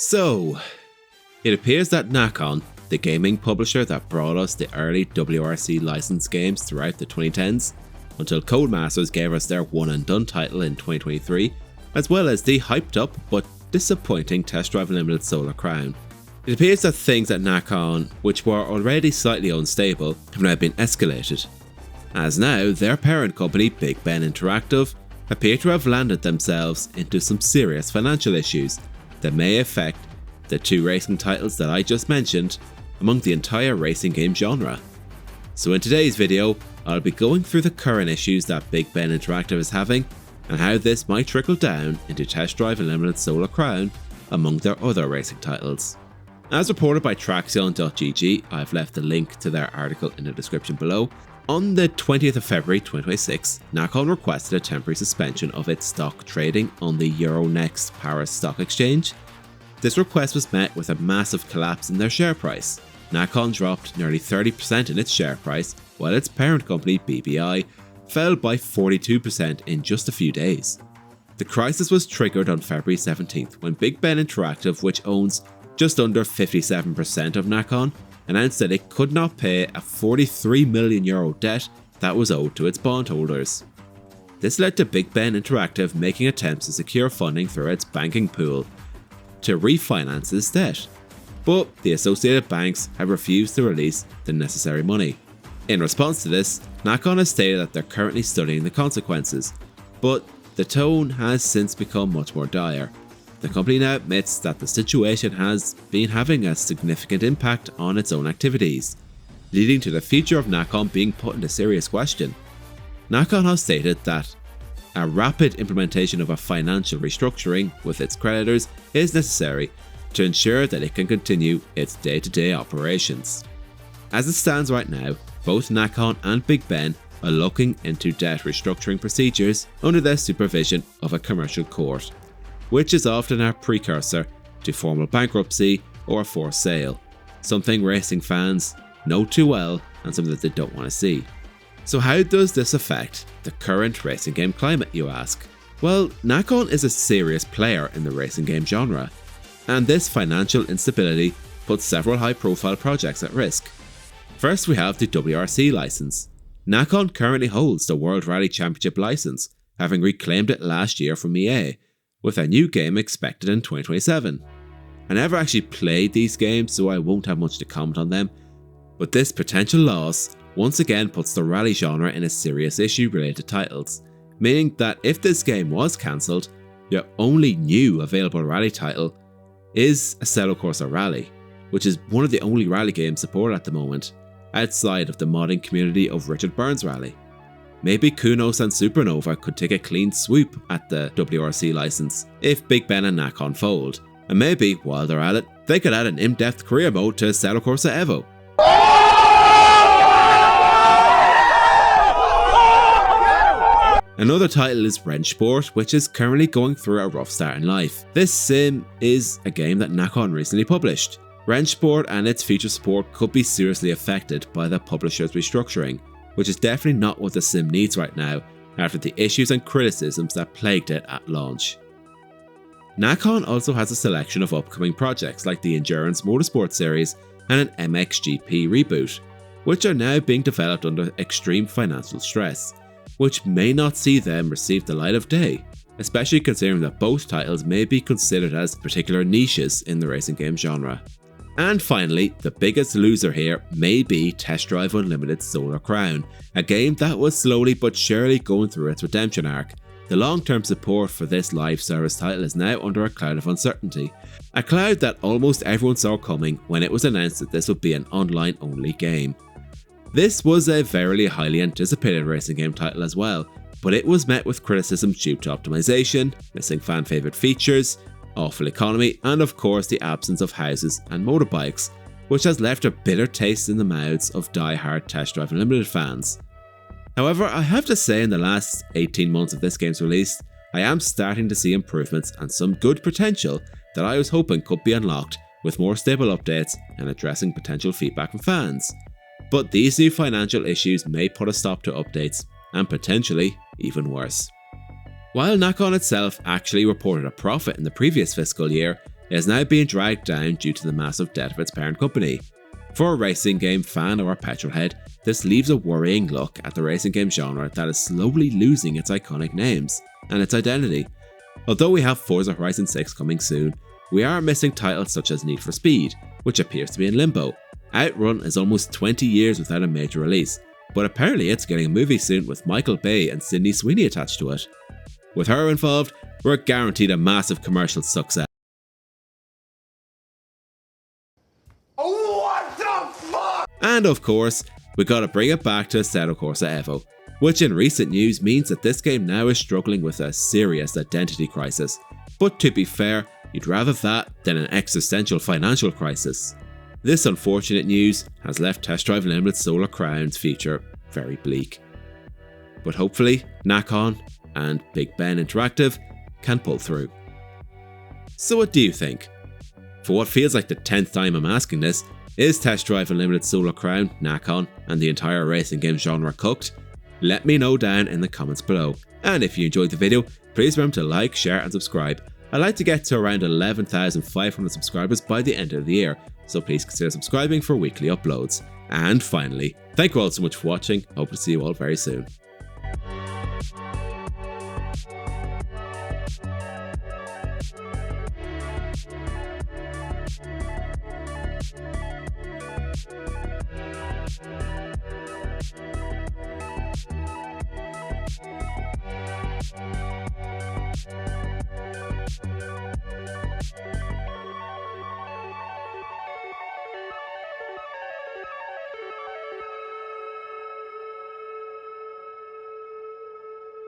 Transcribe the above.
So, it appears that Nacon, the gaming publisher that brought us the early WRC licensed games throughout the 2010s, until Codemasters gave us their one and done title in 2023, as well as the hyped up but disappointing Test Drive Unlimited Solar Crown. It appears that things at Nacon, which were already slightly unstable, have now been escalated, as now their parent company Big Ben Interactive appear to have landed themselves into some serious financial issues that may affect the two racing titles that I just mentioned among the entire racing game genre. So in today's video, I'll be going through the current issues that Big Ben Interactive is having and how this might trickle down into Test Drive Unlimited Solar Crown among their other racing titles. As reported by Traxion.gg, I've left the link to their article in the description below. On the 20th of February 2026, Nacon requested a temporary suspension of its stock trading on the Euronext Paris Stock Exchange. This request was met with a massive collapse in their share price. Nacon dropped nearly 30% in its share price, while its parent company BBI fell by 42% in just a few days. The crisis was triggered on February 17th when Big Ben Interactive, which owns just under 57% of Nacon, announced that it could not pay a €43 million debt that was owed to its bondholders. This led to Big Ben Interactive making attempts to secure funding through its banking pool to refinance this debt, but the associated banks have refused to release the necessary money. In response to this, Nacon has stated that they're currently studying the consequences, but the tone has since become much more dire. The company now admits that the situation has been having a significant impact on its own activities, leading to the future of Nacon being put into serious question. Nacon has stated that a rapid implementation of a financial restructuring with its creditors is necessary to ensure that it can continue its day-to-day operations. As it stands right now, both Nacon and Big Ben are looking into debt restructuring procedures under the supervision of a commercial court, which is often a precursor to formal bankruptcy or a forced sale, something racing fans know too well and something that they don't want to see. So how does this affect the current racing game climate, you ask? Well, Nacon is a serious player in the racing game genre, and this financial instability puts several high-profile projects at risk. First, we have the WRC license. Nacon currently holds the World Rally Championship license, having reclaimed it last year from EA, with a new game expected in 2027. I never actually played these games, so I won't have much to comment on them, but this potential loss once again puts the rally genre in a serious issue related to titles, meaning that if this game was cancelled, your only new available rally title is Assetto Corsa Rally, which is one of the only rally games supported at the moment, outside of the modding community of Richard Burns Rally. Maybe Kunos and Supernova could take a clean swoop at the WRC license if Big Ben and Nacon fold, and maybe while they're at it, they could add an in-depth career mode to Assetto Corsa Evo. Another title is Rennsport, which is currently going through a rough start in life. This sim is a game that Nacon recently published. Rennsport and its future support could be seriously affected by the publisher's restructuring, which is definitely not what the sim needs right now after the issues and criticisms that plagued it at launch. Nacon also has a selection of upcoming projects like the Endurance Motorsport series and an MXGP reboot, which are now being developed under extreme financial stress, which may not see them receive the light of day, especially considering that both titles may be considered as particular niches in the racing game genre. And finally, the biggest loser here may be Test Drive Unlimited Solar Crown, a game that was slowly but surely going through its redemption arc. The long-term support for this live service title is now under a cloud of uncertainty, a cloud that almost everyone saw coming when it was announced that this would be an online-only game. This was a very highly anticipated racing game title as well, but it was met with criticism due to optimization, missing fan-favourite features, awful economy, and of course the absence of houses and motorbikes, which has left a bitter taste in the mouths of die-hard Test Drive Unlimited fans. However, I have to say in the last 18 months of this game's release, I am starting to see improvements and some good potential that I was hoping could be unlocked with more stable updates and addressing potential feedback from fans. But these new financial issues may put a stop to updates, and potentially even worse. While Nacon itself actually reported a profit in the previous fiscal year, it is now being dragged down due to the massive debt of its parent company. For a racing game fan or a petrolhead, this leaves a worrying look at the racing game genre that is slowly losing its iconic names and its identity. Although we have Forza Horizon 6 coming soon, we are missing titles such as Need for Speed, which appears to be in limbo. Outrun is almost 20 years without a major release, but apparently it's getting a movie soon with Michael Bay and Sydney Sweeney attached to it. With her involved, we're guaranteed a massive commercial success. What the fuck? And of course, we gotta bring it back to Assetto Corsa Evo, which in recent news means that this game now is struggling with a serious identity crisis. But to be fair, you'd rather that than an existential financial crisis. This unfortunate news has left Test Drive Limited Solar Crown's future very bleak. But hopefully, Nacon and Big Ben Interactive can pull through. So what do you think? For what feels like the 10th time I'm asking this, is Test Drive Unlimited Solar Crown, Nacon, and the entire racing game genre cooked? Let me know down in the comments below. And if you enjoyed the video, please remember to like, share and subscribe. I'd like to get to around 11,500 subscribers by the end of the year, so please consider subscribing for weekly uploads. And finally, thank you all so much for watching, hope to see you all very soon.